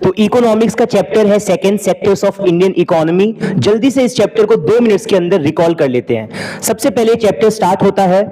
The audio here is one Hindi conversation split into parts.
तो इकोनॉमिक्स का चैप्टर है second, sectors of Indian economy. जल्दी से इस चैप्टर को 2 मिनट्स के अंदर रिकॉल कर लेते हैं। सबसे पहले चैप्टर स्टार्ट होता है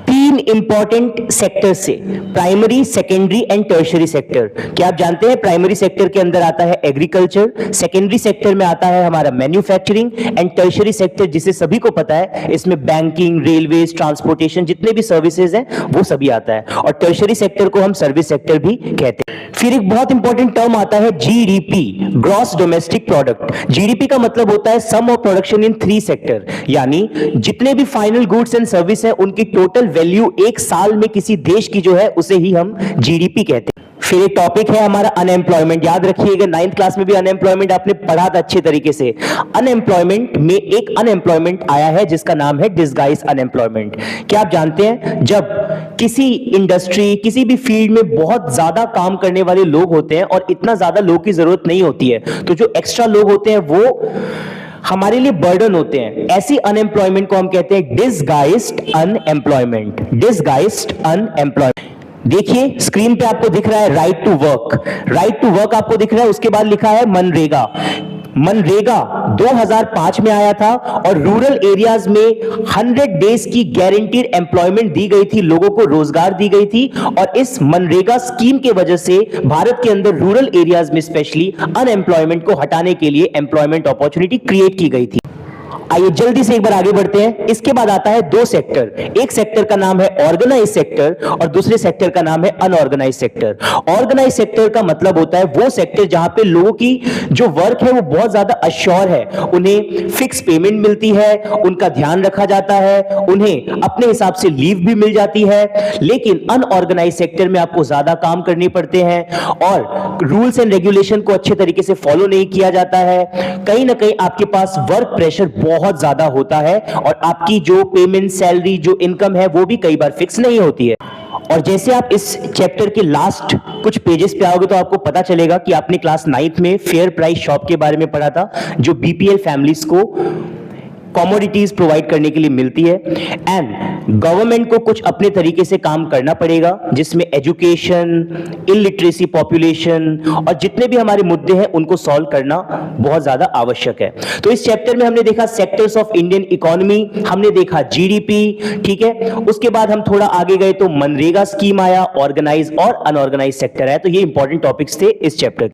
3 इंपॉर्टेंट सेक्टर से, primary, secondary and tertiary sector. क्या आप जानते हैं प्राइमरी सेक्टर के अंदर आता है एग्रीकल्चर, सेकेंडरी सेक्टर में आता है हमारा मैन्युफैक्चरिंग एंड टर्शियरी सेक्टर जिसे सभी को पता है इसमें बैंकिंग, रेलवेज, ट्रांसपोर्टेशन, जितने भी सर्विसेज हैं वो सभी आता है। और टर्शियरी सेक्टर को हम सर्विस सेक्टर भी कहते हैं। फिर एक बहुत इंपॉर्टेंट टर्म आता है GDP, gross domestic product. GDP का मतलब होता है सम ऑफ प्रोडक्शन इन 3 सेक्टर, यानी जितने भी फाइनल गुड्स एंड सर्विस है उनकी टोटल वैल्यू एक साल में किसी देश की जो है उसे ही हम जीडीपी कहते हैं। फिर एक टॉपिक है हमारा अनएम्प्लॉयमेंट। याद रखिएगा 9th क्लास में भी अनएम्प्लॉयमेंट आपने पढ़ा था अच्छे तरीके से। अनएम्प्लॉयमेंट में एक अनएम्प्लॉयमेंट आया है जिसका नाम है डिसगाइज अनएम्प्लॉयमेंट। क्या आप जानते हैं जब किसी इंडस्ट्री, किसी भी फील्ड में बहुत ज्यादा काम करने वाले लोग होते हैं और इतना ज्यादा लोग की जरूरत नहीं होती है, तो जो एक्स्ट्रा लोग होते हैं वो हमारे लिए बर्डन होते हैं। ऐसी अनएम्प्लॉयमेंट को हम कहते हैं डिसगाइज्ड अनएम्प्लॉयमेंट। Disguised unemployment. देखिए स्क्रीन पे आपको दिख रहा है right to work. Right to work आपको दिख रहा है, उसके बाद लिखा है मनरेगा। मनरेगा 2005 में आया था और रूरल एरियाज में 100 डेज की गारंटीड एम्प्लॉयमेंट दी गई थी, लोगों को रोजगार दी गई थी। और इस मनरेगा स्कीम के वजह से भारत के अंदर रूरल एरियाज में स्पेशली अनएम्प्लॉयमेंट को हटाने के लिए एम्प्लॉयमेंट अपॉर्चुनिटी क्रिएट की गई थी। आइए जल्दी से एक बार आगे बढ़ते हैं। इसके बाद आता है 2 सेक्टर। एक सेक्टर का नाम है ऑर्गेनाइज सेक्टर और दूसरे सेक्टर का नाम है अनऑर्गेनाइज सेक्टर। ऑर्गेनाइज सेक्टर का मतलब होता है वो सेक्टर जहां पे लोगों की जो वर्क है वो बहुत ज्यादा अश्योर है, उन्हें फिक्स पेमेंट मिलती है, उनका ध्यान रखा जाता है, उन्हें अपने हिसाब से लीव भी मिल जाती है। लेकिन अनऑर्गेनाइज सेक्टर में आपको ज्यादा काम करने पड़ते हैं और रूल्स एंड रेगुलेशन को अच्छे तरीके से फॉलो नहीं किया जाता है। कहीं ना कहीं आपके पास वर्क प्रेशर बहुत ज्यादा होता है और आपकी जो पेमेंट, सैलरी, जो इनकम है वो भी कई बार फिक्स नहीं होती है। और जैसे आप इस चैप्टर के लास्ट कुछ पेजेस पे आओगे तो आपको पता चलेगा कि आपने क्लास 9th में फेयर प्राइस शॉप के बारे में पढ़ा था, जो बीपीएल फैमिलीज को कमोडिटीज प्रोवाइड करने के लिए मिलती है। एंड गवर्नमेंट को कुछ अपने तरीके से काम करना पड़ेगा जिसमें एजुकेशन, इलिटरेसी पॉपुलेशन और जितने भी हमारे मुद्दे हैं उनको सॉल्व करना बहुत ज्यादा आवश्यक है। तो इस चैप्टर में हमने देखा सेक्टर्स ऑफ इंडियन इकोनॉमी, हमने देखा जीडीपी, ठीक है। उसके बाद हम थोड़ा आगे गए तो मनरेगा स्कीम आया, ऑर्गेनाइज और अनऑर्गेनाइज सेक्टर है। तो ये इंपॉर्टेंट टॉपिक्स थे इस चैप्टर।